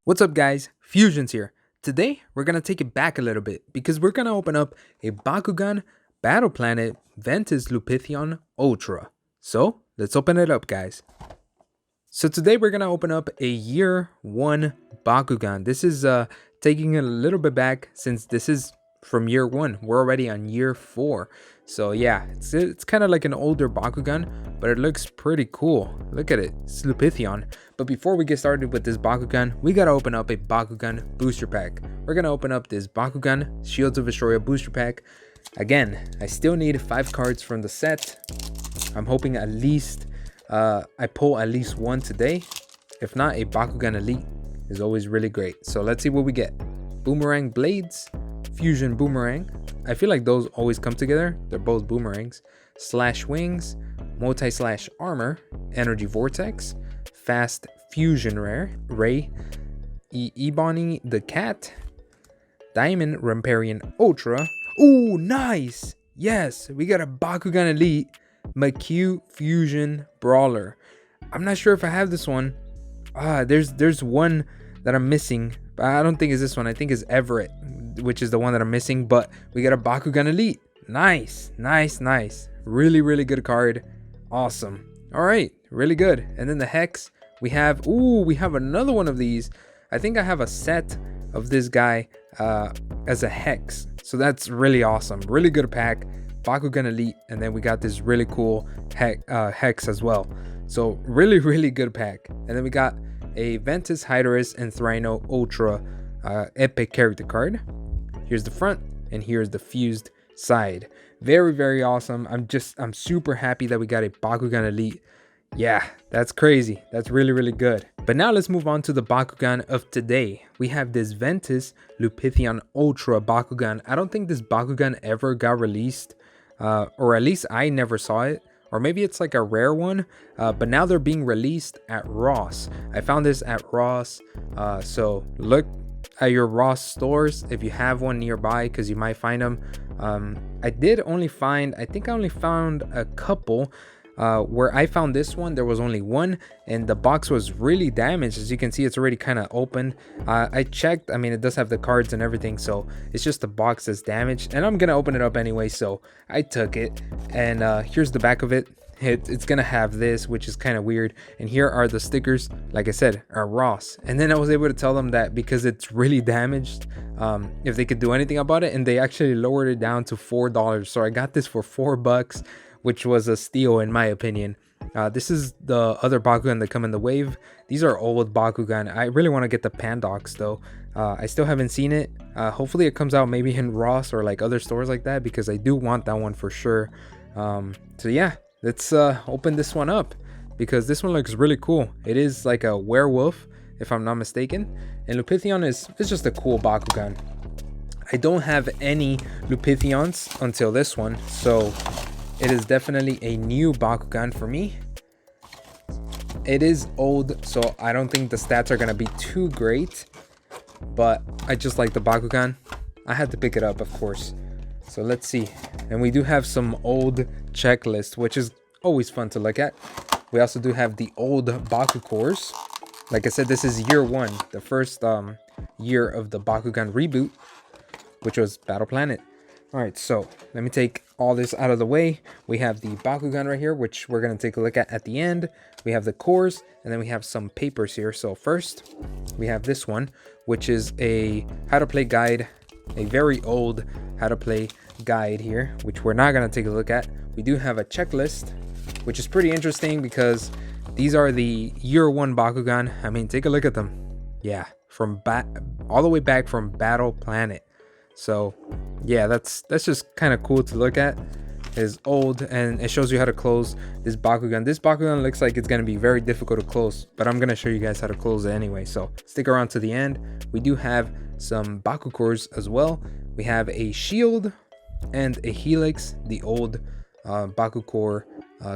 What's up guys, FuZzionZ here. Today we're gonna take it back a little bit because we're gonna open up a Bakugan Battle Planet Ventus Lupitheon Ultra. So let's open it up guys. So today we're gonna open up a year 1 Bakugan. This is taking it a little bit back since this is from year 1. We're already on year 4. So yeah, it's kind of like an older Bakugan, but it looks pretty cool. Look at it, it's Lupitheon. But before we get started with this Bakugan, we gotta open up a Bakugan booster pack. We're gonna open up this Bakugan Shields of Ashoria booster pack. Again, I still need 5 cards from the set. I'm hoping at least I pull at least one today. If not, a Bakugan Elite is always really great. So let's see what we get. Boomerang Blades, Fusion Boomerang. I feel like those always come together. They're both boomerangs. Slash Wings, Multi-Slash Armor, Energy Vortex, Fast Fusion Ray, Ebony the Cat, Diamond Ramparian Ultra. Ooh, nice! Yes, we got a Bakugan Elite McQ Fusion Brawler. I'm not sure if I have this one. There's one that I'm missing, but I don't think it's this one. I think it's Everett, which is the one that I'm missing. But we got a Bakugan Elite. Nice. Really good card. Awesome. All right, really good. And then the Hex, we have another one of these. I think I have a set of this guy as a Hex, so that's really awesome. Really good pack. Bakugan Elite, and then we got this really cool Hex as well. So really good pack. And then we got a Ventus Hydorus and Thrino Ultra epic character card. Here's the front, and here's the fused side. Very awesome. I'm super happy that we got a Bakugan Elite. Yeah, that's crazy. That's really good. But now let's move on to the Bakugan of today. We have this Ventus Lupitheon Ultra Bakugan. I don't think this Bakugan ever got released, or at least I never saw it. Or maybe it's like a rare one, but now they're being released at Ross. I found this at Ross, so look at your Ross stores if you have one nearby, because you might find them. I think I only found a couple. Where I found this one, there was only one, and the box was really damaged. As you can see, it's already kind of opened. I checked. I mean, it does have the cards and everything, so it's just the box that's damaged, and I'm gonna open it up anyway, so I took it. And here's the back of it. It's gonna have this, which is kind of weird, and here are the stickers. Like I said, are Ross. And then I was able to tell them that because it's really damaged, if they could do anything about it, and they actually lowered it down to $4. So I got this for $4, which was a steal in my opinion. This is the other Bakugan that come in the wave. These are old Bakugan. I really want to get the Pandox though. I still haven't seen it. Hopefully it comes out maybe in Ross or like other stores like that, because I do want that one for sure. So yeah, let's open this one up, because this one looks really cool. It is like a werewolf, if I'm not mistaken, and Lupitheon is just a cool Bakugan. I don't have any Lupitheons until this one, so it is definitely a new Bakugan for me. It is old, so I don't think the stats are going to be too great, but I just like the Bakugan. I had to pick it up, of course. So let's see. And we do have some old checklist, which is always fun to look at. We also do have the old Baku cores. Like I said, this is year 1, the first year of the Bakugan reboot, which was Battle Planet. Alright, so let me take all this out of the way. We have the Bakugan right here, which we're going to take a look at the end. We have the cores, and then we have some papers here. So first, we have this one, which is a how to play guide, a very old how to play guide here, which we're not going to take a look at. We do have a checklist, which is pretty interesting because these are the year 1 Bakugan. I mean, take a look at them. Yeah, from all the way back from Battle Planet. So yeah, that's just kind of cool to look at. It's old, and it shows you how to close this Bakugan. This Bakugan looks like it's going to be very difficult to close, but I'm going to show you guys how to close it anyway, so stick around to the end. We do have some Baku cores as well. We have a shield and a helix, the old Baku core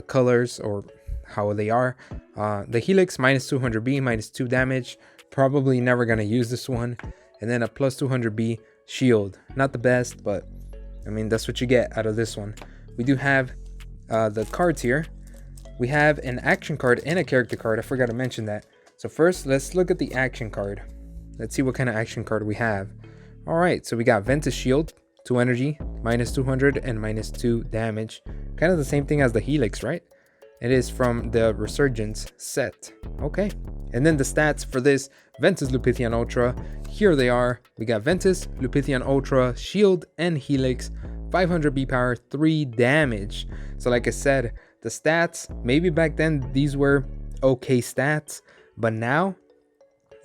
colors, or how they are. The helix minus 200B, minus 2 damage. Probably never going to use this one. And then a plus 200B shield. Not the best, but I mean, that's what you get out of this one. We do have the cards here. We have an action card and a character card. I forgot to mention that. So first, let's look at the action card. let's see what kind of action card we have. All right, so we got Ventus Shield, 2 energy, minus 200 and minus 2 damage. Kind of the same thing as the Helix, right? It is from the FuZzionZ set. Okay, and then the stats for this Ventus Lupitheon Ultra, here they are. We got Ventus Lupitheon Ultra, Shield and Helix, 500 B power, 3 damage. So like I said, the stats, maybe back then these were okay stats, but now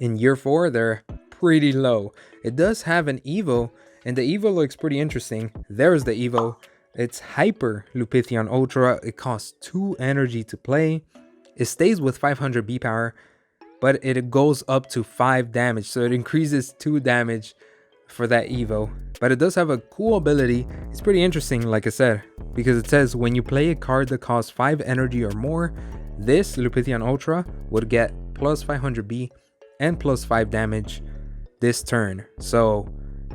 in year 4 they're pretty low. It does have an Evo, and the Evo looks pretty interesting. There's the Evo. It's Hyper Lupitheon Ultra. It costs 2 energy to play. It stays with 500 B power, but it goes up to 5 damage, so it increases 2 damage for that Evo. But it does have a cool ability. It's pretty interesting, like I said, because it says when you play a card that costs 5 energy or more, this Lupitheon Ultra would get plus 500 B and plus 5 damage this turn. So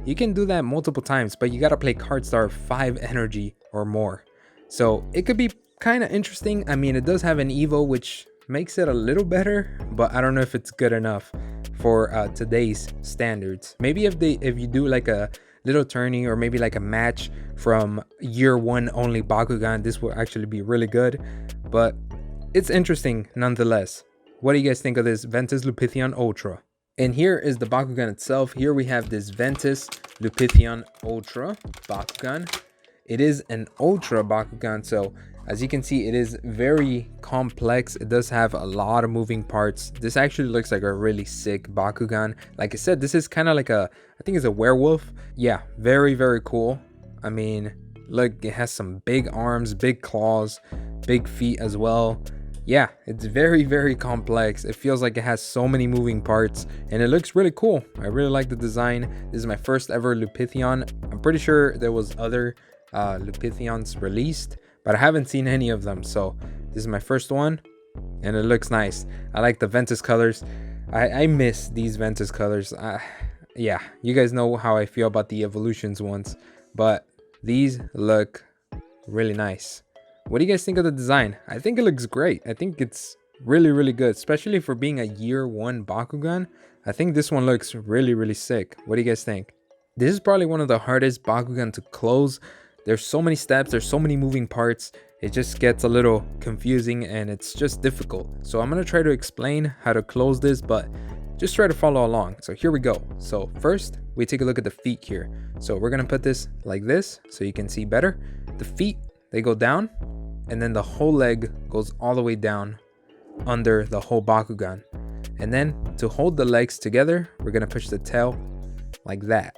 you can do that multiple times, but you gotta play cards that are 5 energy or more. So it could be kind of interesting. I mean, it does have an Evo, which makes it a little better, but I don't know if it's good enough for today's standards. Maybe if you do like a little tourney or maybe like a match from year 1 only Bakugan, this will actually be really good, but it's interesting nonetheless. What do you guys think of this Ventus Lupitheon Ultra? And here is the Bakugan itself. Here we have this Ventus Lupitheon Ultra Bakugan. It is an Ultra Bakugan, so as you can see, it is very complex. It does have a lot of moving parts. This actually looks like a really sick Bakugan. Like I said, this is kind of like I think it's a werewolf. Yeah, very, very cool. I mean, look, it has some big arms, big claws, big feet as well. Yeah, it's very, very complex. It feels like it has so many moving parts, and it looks really cool. I really like the design. This is my first ever Lupitheon. I'm pretty sure there was other Lupitheons released, but I haven't seen any of them. So this is my first one, and it looks nice. I like the Ventus colors. I miss these Ventus colors. Yeah, you guys know how I feel about the Evolutions ones, but these look really nice. What do you guys think of the design? I think it looks great. I think it's really, really good, especially for being a year 1 Bakugan. I think this one looks really, really sick. What do you guys think? This is probably one of the hardest Bakugan to close. There's so many steps, there's so many moving parts. It just gets a little confusing and it's just difficult. So I'm going to try to explain how to close this, but just try to follow along. So here we go. So first we take a look at the feet here. So we're going to put this like this so you can see better. The feet, they go down, and then the whole leg goes all the way down under the whole Bakugan. And then to hold the legs together, we're going to push the tail like that.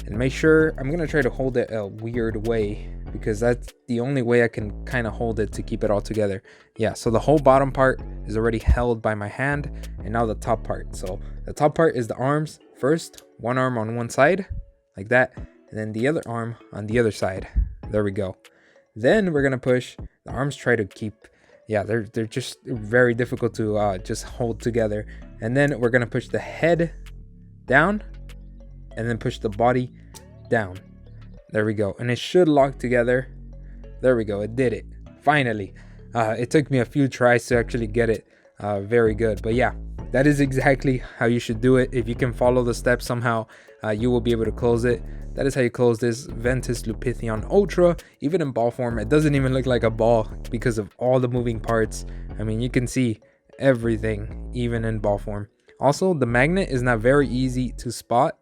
And make sure, I'm going to try to hold it a weird way because that's the only way I can kind of hold it to keep it all together. Yeah, so the whole bottom part is already held by my hand, and now the top part. So the top part is the arms. First, one arm on one side like that, and then the other arm on the other side. There we go. Then we're going to push the arms, try to keep, yeah, they're just very difficult to just hold together. And then we're going to push the head down and then push the body down. There we go. And it should lock together. There we go. It did it. Finally. It took me a few tries to actually get it very good. But yeah, that is exactly how you should do it. If you can follow the steps somehow, you will be able to close it. That is how you close this Ventus Lupitheon Ultra. Even in ball form, it doesn't even look like a ball because of all the moving parts. I mean, you can see everything, even in ball form. Also, the magnet is not very easy to spot.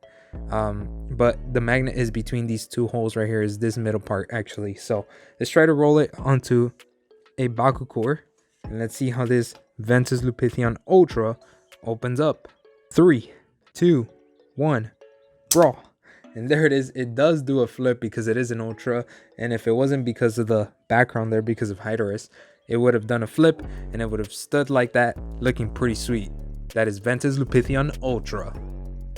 But the magnet is between these two holes right here, is this middle part actually. So let's try to roll it onto a Bakucore, and let's see how this Ventus Lupitheon Ultra opens up. 3, 2, 1, brawl. And there it is. It does do a flip because it is an Ultra, and if it wasn't because of the background there, because of Hydorus, it would have done a flip and it would have stood like that, looking pretty sweet. That is Ventus Lupitheon Ultra.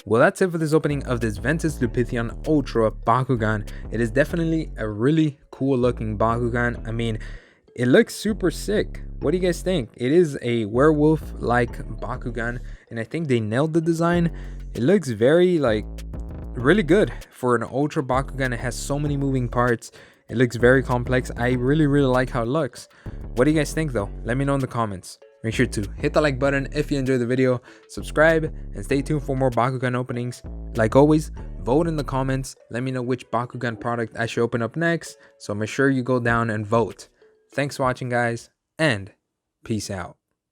Well, that's it for this opening of this Ventus Lupitheon Ultra Bakugan. It is definitely a really cool looking Bakugan. I mean, it looks super sick. What do you guys think? It is a werewolf like Bakugan, and I think they nailed the design. It looks very really good for an Ultra Bakugan. It has so many moving parts. It looks very complex. I really like how it looks. What do you guys think though? Let me know in the comments. Make sure to hit the like button if you enjoyed the video, subscribe, and stay tuned for more Bakugan openings. Like always, vote in the comments, let me know which Bakugan product I should open up next, so make sure you go down and vote. Thanks for watching guys, and peace out.